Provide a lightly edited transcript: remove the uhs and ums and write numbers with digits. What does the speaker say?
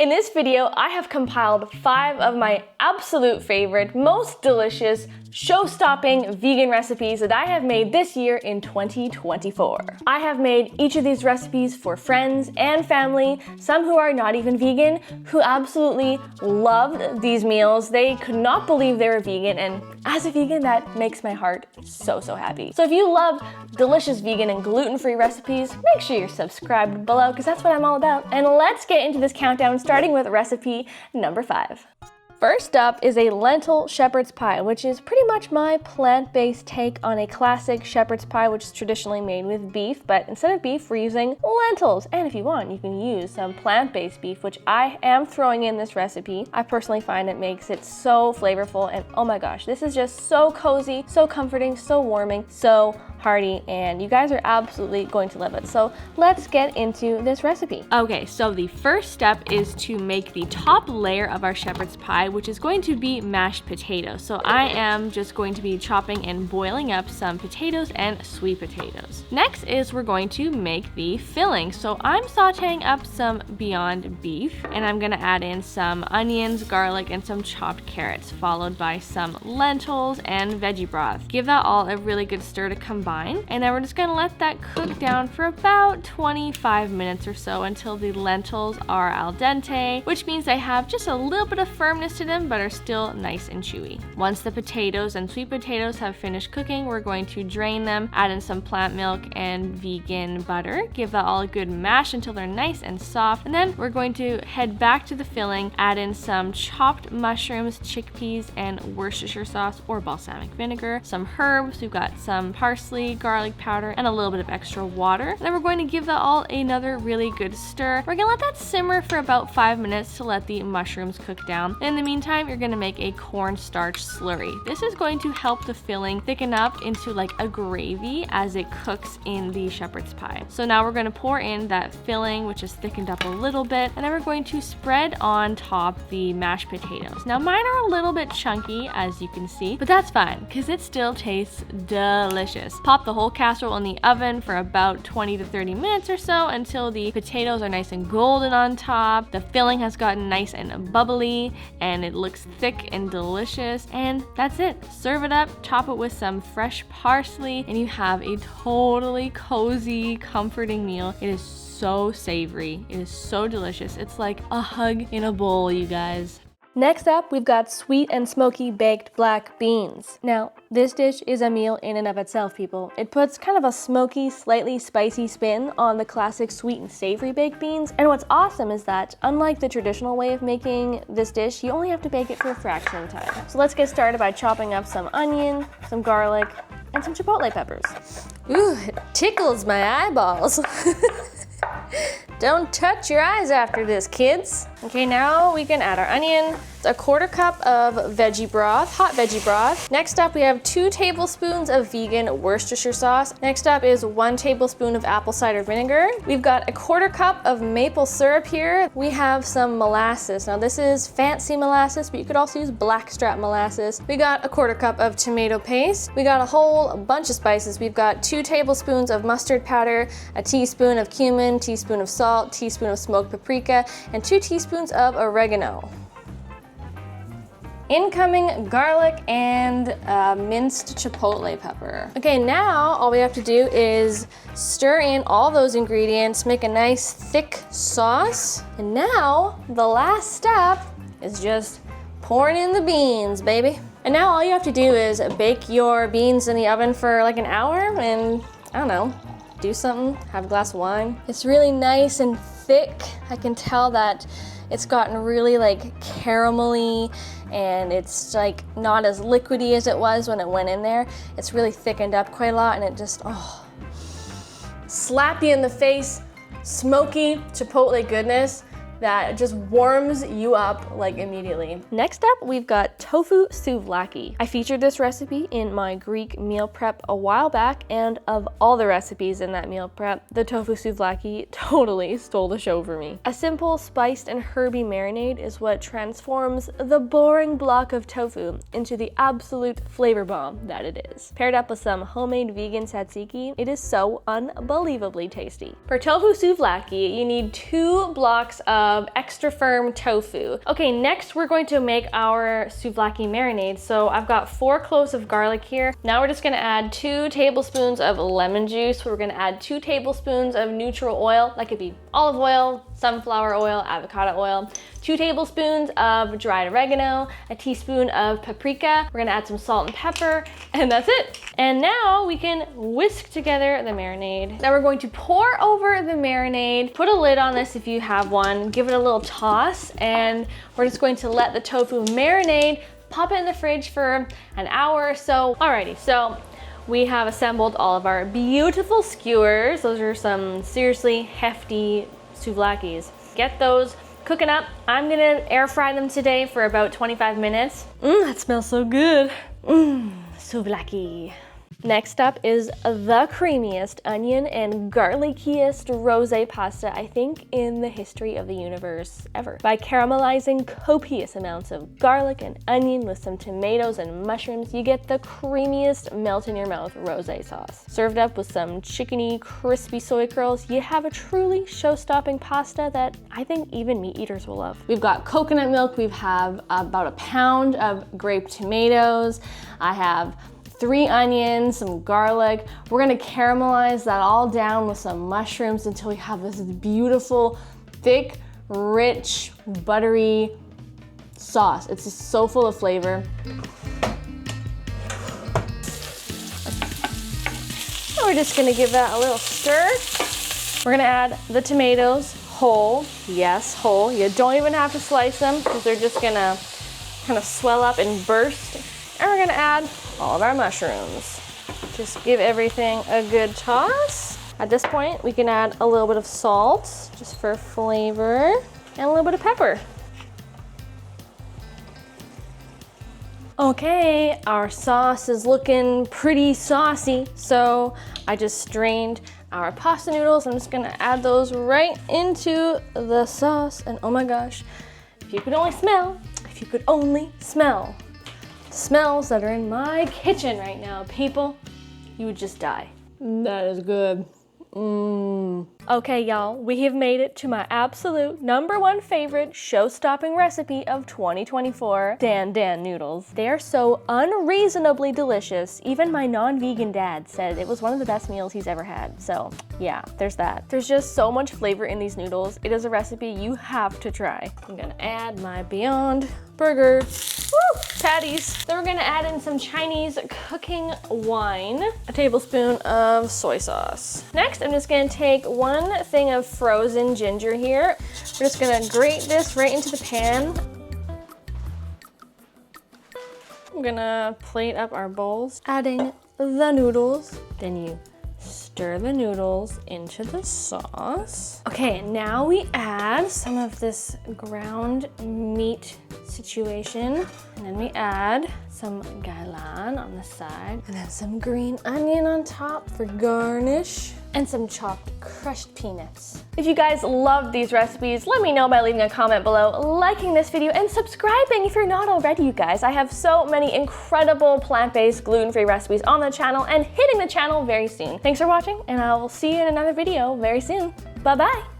In this video, I have compiled 5 of my absolute favorite, most delicious, show-stopping vegan recipes that I have made this year in 2024. I have made each of these recipes for friends and family, some who are not even vegan, who absolutely loved these meals. They could not believe they were vegan, and as a vegan, that makes my heart so happy. So if you love delicious vegan and gluten-free recipes, make sure you're subscribed below because that's what I'm all about. And let's get into this countdown, starting with recipe number 5. First up is a lentil shepherd's pie, which is pretty much my plant-based take on a classic shepherd's pie, which is traditionally made with beef, but instead of beef, we're using lentils. And if you want, you can use some plant-based beef, which I am throwing in this recipe. I personally find it makes it so flavorful, and oh my gosh, this is just so cozy, so comforting, so warming, so hearty, and you guys are absolutely going to love it. So let's get into this recipe. Okay, so the first step is to make the top layer of our shepherd's pie, which is going to be mashed potatoes. So I am just going to be chopping and boiling up some potatoes and sweet potatoes. Next is we're going to make the filling. So I'm sauteing up some Beyond Beef, and I'm gonna add in some onions, garlic, and some chopped carrots, followed by some lentils and veggie broth. Give that all a really good stir to combine, and then we're just gonna let that cook down for about 25 minutes or so until the lentils are al dente, which means they have just a little bit of firmness to them but are still nice and chewy. Once the potatoes and sweet potatoes have finished cooking, we're going to drain them, add in some plant milk and vegan butter, give that all a good mash until they're nice and soft, and then we're going to head back to the filling, add in some chopped mushrooms, chickpeas, and Worcestershire sauce or balsamic vinegar, some herbs, we've got some parsley, garlic powder, and a little bit of extra water. And then we're going to give that all another really good stir. We're gonna let that simmer for about 5 minutes to let the mushrooms cook down. And in the meantime, you're gonna make a cornstarch slurry. This is going to help the filling thicken up into like a gravy as it cooks in the shepherd's pie. So now we're gonna pour in that filling, which is thickened up a little bit, and then we're going to spread on top the mashed potatoes. Now mine are a little bit chunky, as you can see, but that's fine because it still tastes delicious. Pop the whole casserole in the oven for about 20 to 30 minutes or so until the potatoes are nice and golden on top, the filling has gotten nice and bubbly, and it looks thick and delicious, and that's it. Serve it up, top it with some fresh parsley, and you have a totally cozy, comforting meal. It is so savory. It is so delicious. It's like a hug in a bowl, you guys. Next up, we've got sweet and smoky baked black beans. Now, this dish is a meal in and of itself, people. It puts kind of a smoky, slightly spicy spin on the classic sweet and savory baked beans. And what's awesome is that, unlike the traditional way of making this dish, you only have to bake it for a fraction of the time. So let's get started by chopping up some onion, some garlic, and some chipotle peppers. Ooh, it tickles my eyeballs. Don't touch your eyes after this, kids. Okay, now we can add our onion. It's a 1/4 cup of veggie broth, hot veggie broth. Next up, we have 2 tablespoons of vegan Worcestershire sauce. Next up is 1 tablespoon of apple cider vinegar. We've got a 1/4 cup of maple syrup here. We have some molasses. Now this is fancy molasses, but you could also use blackstrap molasses. We got a 1/4 cup of tomato paste. We got a whole bunch of spices. We've got 2 tablespoons of mustard powder, a teaspoon of cumin, teaspoon of salt, teaspoon of smoked paprika, and 2 teaspoons of oregano. Incoming garlic and minced chipotle pepper. Okay, now all we have to do is stir in all those ingredients, make a nice thick sauce, and now the last step is just pouring in the beans, baby. And now all you have to do is bake your beans in the oven for like an hour and, I don't know, do something, have a glass of wine. It's really nice and thick. I can tell that it's gotten really like caramelly, and it's like not as liquidy as it was when it went in there. It's really thickened up quite a lot, and it just, slap you in the face, smoky chipotle goodness that just warms you up like immediately. Next up, we've got tofu souvlaki. I featured this recipe in my Greek meal prep a while back, and of all the recipes in that meal prep, the tofu souvlaki totally stole the show for me. A simple spiced and herby marinade is what transforms the boring block of tofu into the absolute flavor bomb that it is. Paired up with some homemade vegan tzatziki, it is so unbelievably tasty. For tofu souvlaki, you need 2 blocks of of extra firm tofu. Okay, next we're going to make our souvlaki marinade. So I've got 4 cloves of garlic here. Now we're just gonna add 2 tablespoons of lemon juice. We're gonna add 2 tablespoons of neutral oil. That could be olive oil, sunflower oil, avocado oil. 2 tablespoons of dried oregano, a teaspoon of paprika. We're gonna add some salt and pepper, and that's it. And now we can whisk together the marinade. Now we're going to pour over the marinade, put a lid on this if you have one, give it a little toss, and we're just going to let the tofu marinate, pop it in the fridge for an hour or so. Alrighty, so we have assembled all of our beautiful skewers. Those are some seriously hefty souvlakis. Get those cooking up. I'm gonna air fry them today for about 25 minutes. That smells so good. Souvlaki. Next up is the creamiest onion and garlickiest rosé pasta I think in the history of the universe ever. By caramelizing copious amounts of garlic and onion with some tomatoes and mushrooms, you get the creamiest melt in your mouth rosé sauce. Served up with some chickeny crispy soy curls, you have a truly show-stopping pasta that I think even meat eaters will love. We've got coconut milk, we have about a pound of grape tomatoes, I have 3 onions, some garlic. We're gonna caramelize that all down with some mushrooms until we have this beautiful, thick, rich, buttery sauce. It's just so full of flavor. So we're just gonna give that a little stir. We're gonna add the tomatoes whole. Yes, whole. You don't even have to slice them because they're just gonna kind of swell up and burst. And we're gonna add all of our mushrooms. Just give everything a good toss. At this point, we can add a little bit of salt, just for flavor, and a little bit of pepper. Okay, our sauce is looking pretty saucy, so I just strained our pasta noodles. I'm just gonna add those right into the sauce, and oh my gosh, if you could only smell the smells that are in my kitchen right now, people, you would just die. That is good. Okay, y'all, we have made it to my absolute #1 favorite show-stopping recipe of 2024, Dan noodles. They are so unreasonably delicious. Even my non-vegan dad said it was one of the best meals he's ever had. So yeah, there's that. There's just so much flavor in these noodles. It is a recipe you have to try. I'm gonna add my Beyond Burger patties. Then we're gonna add in some Chinese cooking wine, a tablespoon of soy sauce. Next, I'm just gonna take 1 thing of frozen ginger here. We're just gonna grate this right into the pan. I'm gonna plate up our bowls, adding the noodles. Then you stir the noodles into the sauce. Okay, now we add some of this ground meat situation. And then we add some gailan on the side. And then some green onion on top for garnish. And some chopped crushed peanuts. If you guys love these recipes, let me know by leaving a comment below, liking this video, and subscribing if you're not already, you guys. I have so many incredible plant-based, gluten-free recipes on the channel and hitting the channel very soon. Thanks for watching, and I will see you in another video very soon. Bye-bye.